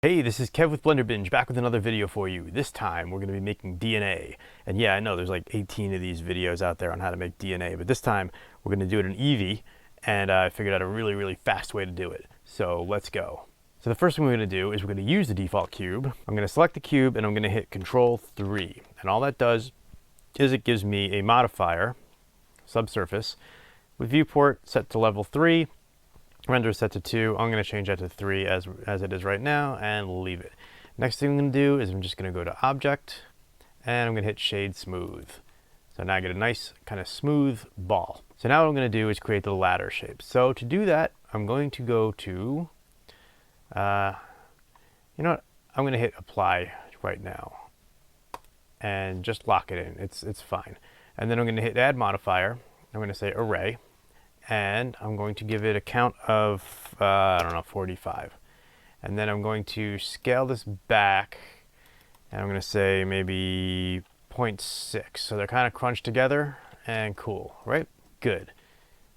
Hey, this is Kev with Blender Binge, back with another video for you. This time we're going to be making DNA. And yeah, I know there's like 18 of these videos out there on how to make DNA, but this time we're going to do it in Eevee, and I figured out a really fast way to do it. So let's go. So the first thing we're going to do is we're going to use the default cube. I'm going to select the cube and I'm going to hit Control 3. And all that does is it gives me a modifier, subsurface, with viewport set to level 3. Render set to 2. I'm going to change that to 3 as it is right now and leave it. Next thing I'm going to do is I'm just going to go to Object and I'm going to hit Shade Smooth. So now I get a nice kind of smooth ball. So now what I'm going to do is create the ladder shape. So to do that, I'm going to go to, you know what, I'm going to hit Apply right now and just lock it in. It's fine. And then I'm going to hit Add Modifier. I'm going to say Array. And I'm going to give it a count of, I don't know, 45. And then I'm going to scale this back, and I'm going to say maybe 0.6. So they're kind of crunched together, and cool, right? Good.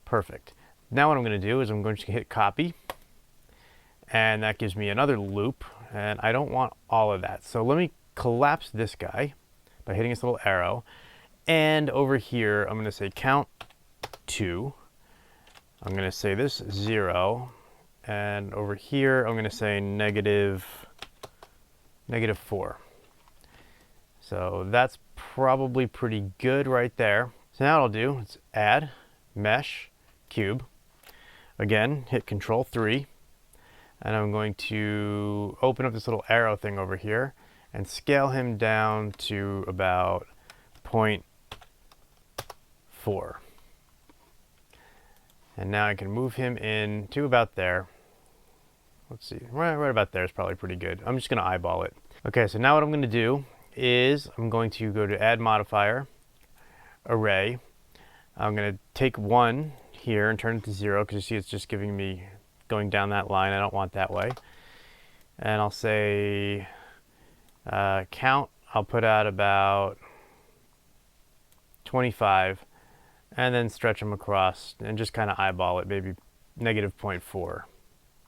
Perfect. Now what I'm going to do is I'm going to hit copy, and that gives me another loop, and I don't want all of that. So let me collapse this guy by hitting this little arrow, and over here I'm going to say count 2. I'm going to say this 0, and over here I'm going to say negative 4. So that's probably pretty good right there. So now what I'll do is add mesh cube. Again, hit Control 3, and I'm going to open up this little arrow thing over here and scale him down to about 0.4. And now I can move him in to about there. Let's see, right about there is probably pretty good. I'm just going to eyeball it. Okay, so now what I'm going to do is I'm going to go to Add Modifier, Array. I'm going to take 1 here and turn it to 0 because you see it's just giving me going down that line. I don't want that way. And I'll say count. I'll put out about 25. And then stretch them across and just kind of eyeball it, maybe negative 0.4.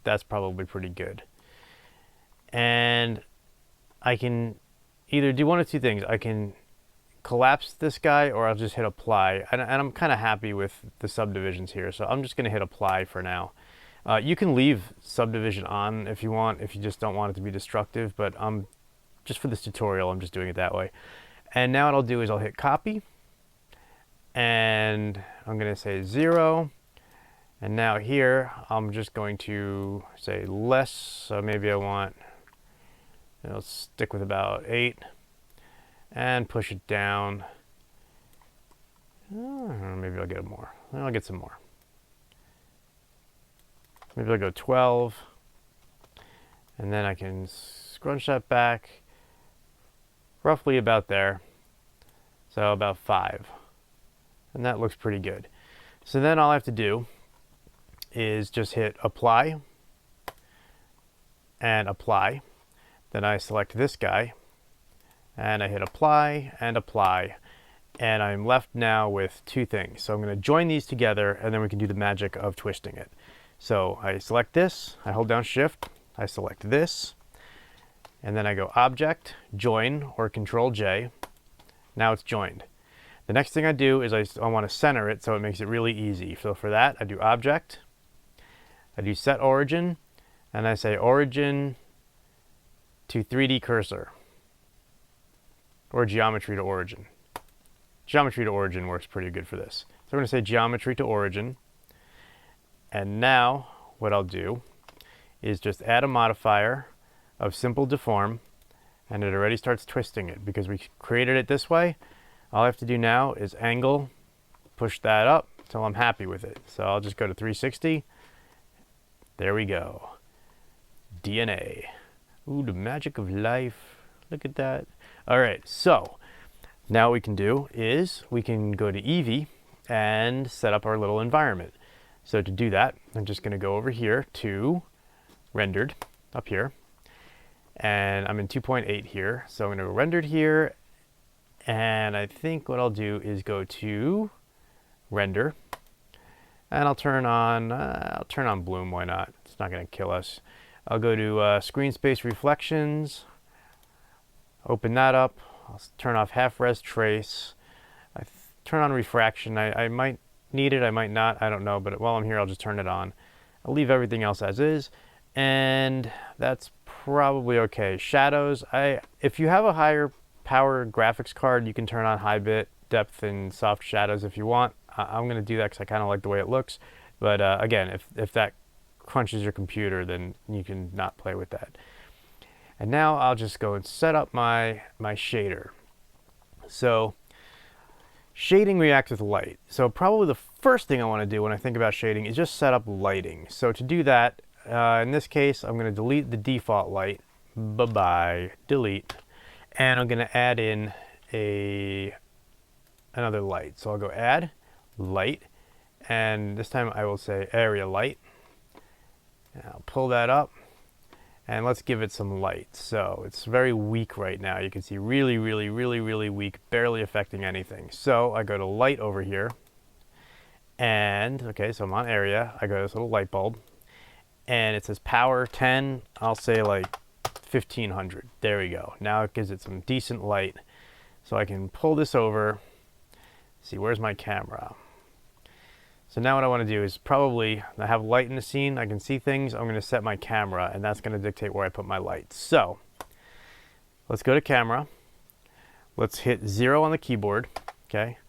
That's probably pretty good. And I can either do one of two things. I can collapse this guy, or I'll just hit apply. And I'm kind of happy with the subdivisions here, so I'm just going to hit apply for now. You can leave subdivision on if you want, if you just don't want it to be destructive, but just for this tutorial, I'm just doing it that way. And now what I'll do is I'll hit copy. And I'm going to say 0. And now here, I'm just going to say less. So maybe I want, let's stick with about 8. And push it down. Maybe I'll get more. I'll get some more. Maybe I'll go 12. And then I can scrunch that back roughly about there. So about 5. And that looks pretty good. So then all I have to do is just hit apply and apply. Then I select this guy and I hit apply and apply. And I'm left now with 2 things. So I'm going to join these together and then we can do the magic of twisting it. So I select this, I hold down shift, I select this, and then I go object, join, or Control J. Now it's joined. The next thing I do is I want to center it so it makes it really easy. So for that, I do Object, I do Set Origin, and I say Origin to 3D Cursor, or Geometry to Origin. Geometry to Origin works pretty good for this. So I'm going to say Geometry to Origin, and now what I'll do is just add a modifier of Simple Deform, and it already starts twisting it because we created it this way. All I have to do now is angle, push that up until I'm happy with it. So I'll just go to 360. There we go. DNA. Ooh, the magic of life. Look at that. All right, so now what we can do is we can go to Eevee and set up our little environment. So to do that, I'm just going to go over here to rendered up here. And I'm in 2.8 here. So I'm going to go rendered here. And I think what I'll do is go to render, and I'll turn on bloom. Why not? It's not going to kill us. I'll go to screen space reflections, open that up. I'll turn off half res trace. Turn on refraction. I might need it, I might not, I don't know, but while I'm here I'll just turn it on. I'll leave everything else as is, and that's probably okay. Shadows, if you have a higher power graphics card, you can turn on high bit depth and soft shadows if you want. I'm going to do that because I kind of like the way it looks, but again, if that crunches your computer, then you can not play with that. And now I'll just go and set up my shader. So shading reacts with light. So probably the first thing I want to do when I think about shading is just set up lighting. So to do that, in this case, I'm going to delete the default light. Bye-bye, delete. And I'm going to add in another light. So I'll go add, light, and this time I will say area light. And I'll pull that up, and let's give it some light. So it's very weak right now. You can see really, really, really, really weak, barely affecting anything. So I go to light over here, and okay, so I'm on area. I go to this little light bulb, and it says power 10. I'll say like 1500. There we go. Now it gives it some decent light. So I can pull this over. See, where's my camera? So now what I want to do is probably, I have light in the scene, I can see things, I'm going to set my camera, and that's going to dictate where I put my light. So let's go to camera, let's hit 0 on the keyboard, okay,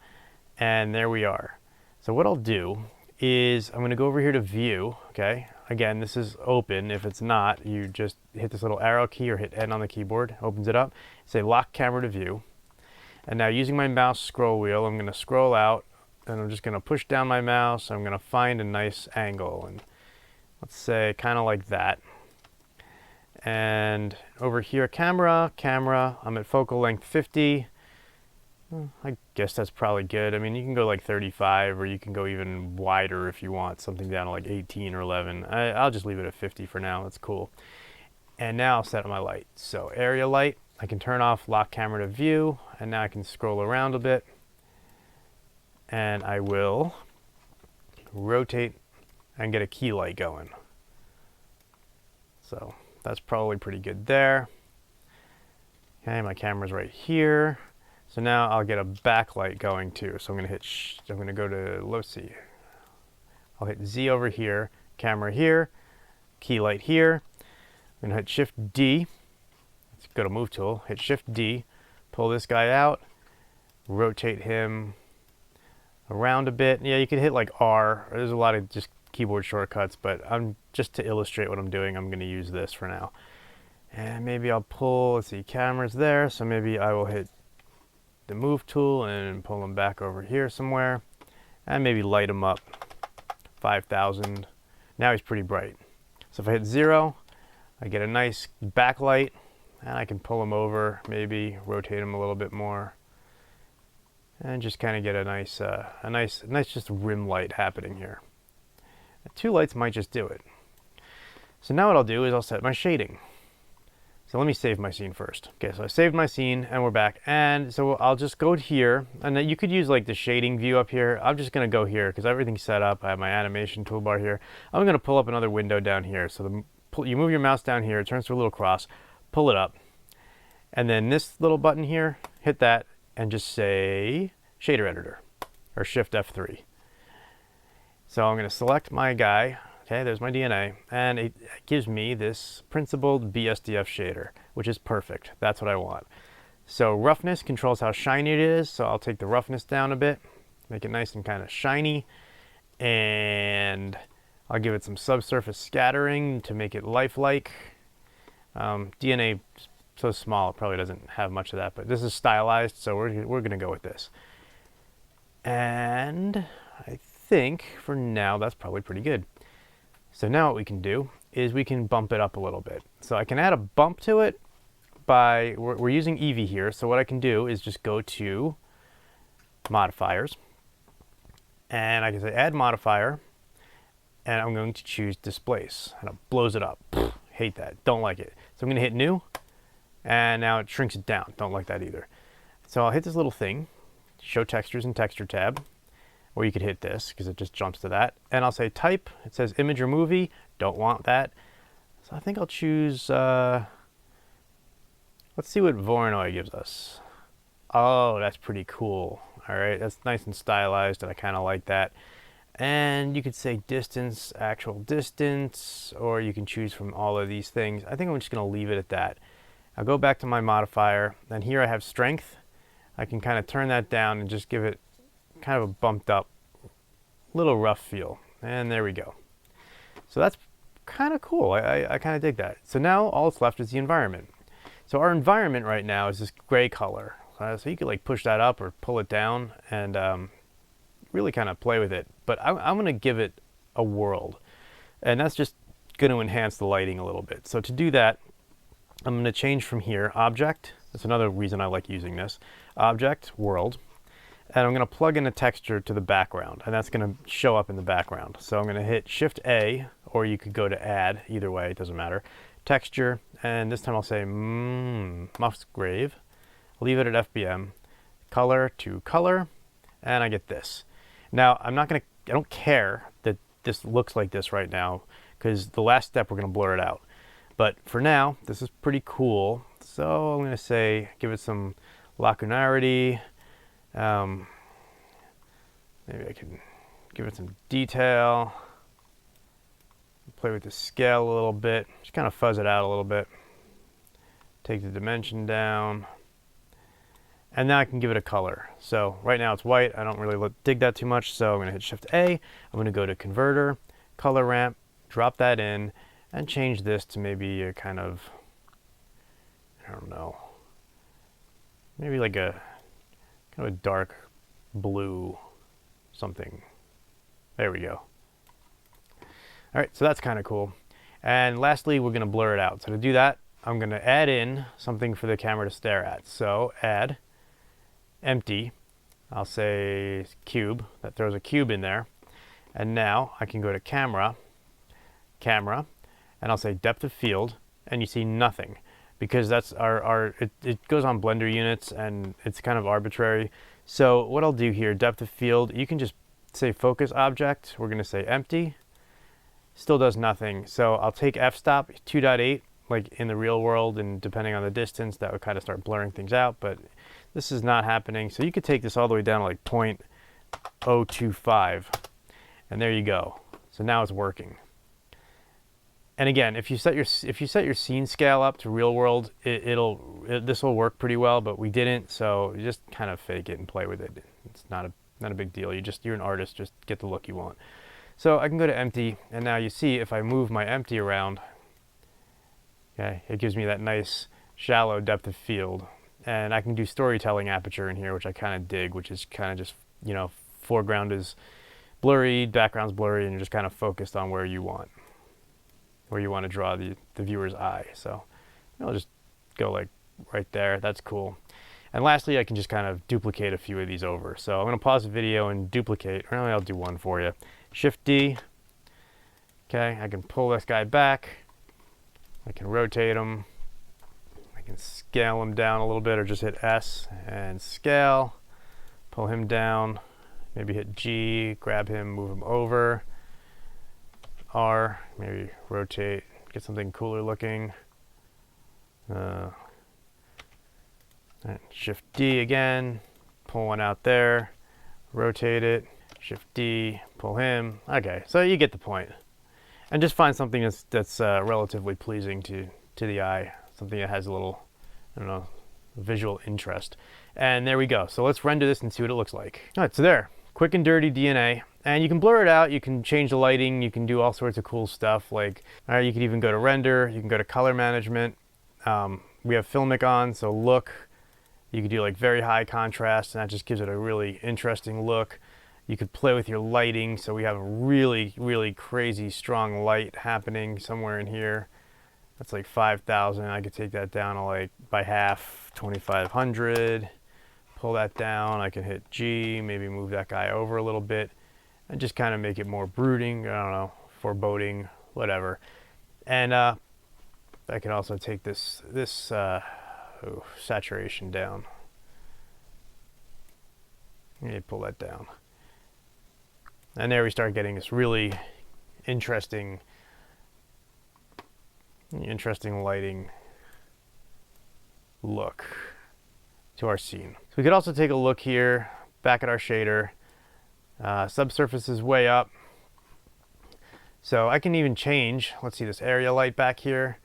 and there we are. So what I'll do is I'm going to go over here to view, okay, again this is open. If it's not, you just hit this little arrow key or hit N on the keyboard, opens it up, say lock camera to view, and now using my mouse scroll wheel, I'm going to scroll out, and I'm just going to push down my mouse. I'm going to find a nice angle, and let's say kind of like that. And over here, camera, I'm at focal length 50. I guess that's probably good. I mean, you can go like 35, or you can go even wider if you want, something down to like 18 or 11. I'll just leave it at 50 for now. That's cool. And now I'll set up my light. So area light, I can turn off lock camera to view, and now I can scroll around a bit. And I will rotate and get a key light going. So that's probably pretty good there. Okay, my camera's right here. So now I'll get a backlight going too. So I'm going to hit, I'm going to go to, let's see. I'll hit Z over here, camera here, key light here. I'm going to hit Shift D. Let's go to Move Tool, hit Shift D, pull this guy out, rotate him around a bit. Yeah, you can hit like R. There's a lot of just keyboard shortcuts, but just to illustrate what I'm doing, I'm going to use this for now. And maybe I'll pull, let's see, camera's there, so maybe I will hit the move tool and pull them back over here somewhere, and maybe light him up 5,000. Now he's pretty bright. So if I hit 0, I get a nice backlight, and I can pull him over, maybe rotate him a little bit more, and just kind of get a nice just rim light happening here. 2 lights might just do it. So now what I'll do is I'll set my shading. So let me save my scene first. Okay, so I saved my scene and we're back. And so I'll just go here, and then you could use like the shading view up here. I'm just gonna go here because everything's set up. I have my animation toolbar here. I'm gonna pull up another window down here. So you move your mouse down here, it turns to a little cross, pull it up. And then this little button here, hit that, and just say shader editor, or Shift F3. So I'm going to select my guy. Okay, there's my DNA, and it gives me this principled BSDF shader, which is perfect. That's what I want. So roughness controls how shiny it is, so I'll take the roughness down a bit, make it nice and kind of shiny, and I'll give it some subsurface scattering to make it lifelike. DNA so small, it probably doesn't have much of that, but this is stylized, so we're going to go with this. And I think for now that's probably pretty good. So now what we can do is we can bump it up a little bit. So I can add a bump to it by, we're using Eevee here, so what I can do is just go to modifiers, and I can say add modifier, and I'm going to choose displace, and it blows it up. Pfft, hate that, don't like it. So I'm going to hit new, and now it shrinks it down. Don't like that either. So I'll hit this little thing, show textures in texture tab, or you could hit this because it just jumps to that. And I'll say type, it says image or movie, don't want that. So I think I'll choose, let's see what Voronoi gives us. Oh, that's pretty cool. All right, that's nice and stylized, and I kind of like that. And you could say distance, actual distance, or you can choose from all of these things. I think I'm just gonna leave it at that. I'll go back to my modifier, and here I have strength. I can kind of turn that down and just give it kind of a bumped up, little rough feel. And there we go. So that's kind of cool. I kind of dig that. So now all that's left is the environment. So our environment right now is this gray color. So you could like push that up or pull it down and really kind of play with it. But I'm going to give it a world. And that's just going to enhance the lighting a little bit. So to do that, I'm going to change from here, object. That's another reason I like using this. Object, world. And I'm going to plug in a texture to the background, and that's going to show up in the background. So I'm going to hit Shift A, or you could go to Add. Either way, it doesn't matter. Texture, and this time I'll say Musgrave. Leave it at FBM. Color to color, and I get this. Now I don't care that this looks like this right now, because the last step we're going to blur it out. But for now, this is pretty cool. So I'm going to say, give it some lacunarity. Maybe I can give it some detail, play with the scale a little bit, just kind of fuzz it out a little bit, take the dimension down, and now I can give it a color. So right now it's white. I don't really dig that too much, so I'm going to hit Shift A. I'm going to go to Converter, Color Ramp, drop that in, and change this to maybe a kind of, I don't know, maybe like a kind of a dark blue something. There we go. All right, so that's kind of cool. And lastly, we're going to blur it out. So to do that, I'm going to add in something for the camera to stare at. So add empty. I'll say cube. That throws a cube in there. And now I can go to camera, and I'll say depth of field, and you see nothing, because that's it goes on Blender units and it's kind of arbitrary. So what I'll do here, depth of field, you can just say focus object. We're going to say empty. Still does nothing. So I'll take f-stop 2.8, like in the real world, and depending on the distance, that would kind of start blurring things out, but this is not happening. So you could take this all the way down to like 0.025, and there you go. So now it's working. And again, if you set your scene scale up to real world, this will work pretty well, but we didn't, so you just kind of fake it and play with it. It's not a big deal. You're an artist, just get the look you want. So I can go to empty, and now you see if I move my empty around, okay, it gives me that nice shallow depth of field. And I can do storytelling aperture in here, which I kind of dig, which is kind of just, you know, foreground is blurry, background's blurry, and you're just kind of focused on where you want to draw the viewer's eye. So I'll just go like right there. That's cool. And lastly, I can just kind of duplicate a few of these over. So I'm going to pause the video and duplicate. Or I'll do one for you. Shift D. Okay, I can pull this guy back. I can rotate him. I can scale him down a little bit, or just hit S and scale. Pull him down. Maybe hit G, grab him, move him over. R, maybe rotate, get something cooler looking. Shift D again, pull one out there, rotate it, Shift D, pull him. Okay, so you get the point. And just find something that's relatively pleasing to the eye, something that has a little, I don't know, visual interest. And there we go. So let's render this and see what it looks like. All right, so there, quick and dirty DNA. And you can blur it out, you can change the lighting, you can do all sorts of cool stuff. Like, you can even go to render, you can go to color management. We have filmic on, so look. You could do like very high contrast, and that just gives it a really interesting look. You could play with your lighting, so we have a really, really crazy strong light happening somewhere in here. That's like 5,000. I could take that down to like by half, 2,500. Pull that down. I can hit G, maybe move that guy over a little bit, and just kind of make it more brooding. I don't know, foreboding, whatever. And I can also take this saturation down. You pull that down. And there we start getting this really interesting interesting lighting look to our scene. So we could also take a look here back at our shader. Subsurface is way up. So I can even change, let's see this area light back here.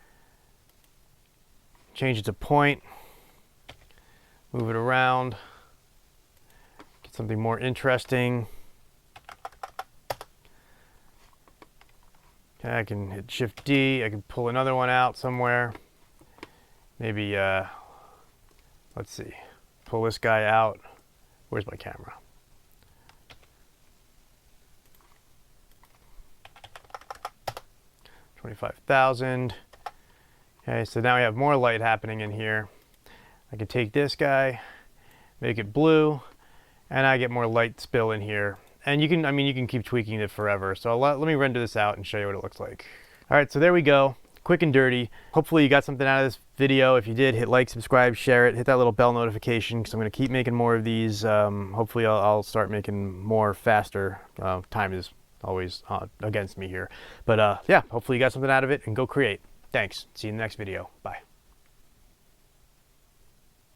Change it to point. Move it around. Get something more interesting. Okay, I can hit Shift D. I can pull another one out somewhere. Maybe, let's see, pull this guy out. Where's my camera? $25,000. Okay, so now we have more light happening in here. I can take this guy, make it blue, and I get more light spill in here. And you can, you can keep tweaking it forever. So let me render this out and show you what it looks like. All right, so there we go. Quick and dirty. Hopefully you got something out of this video. If you did, hit like, subscribe, share it, hit that little bell notification because I'm going to keep making more of these. Hopefully I'll start making more faster. Time is always against me here. But yeah, hopefully you got something out of it and go create. Thanks. See you in the next video. Bye.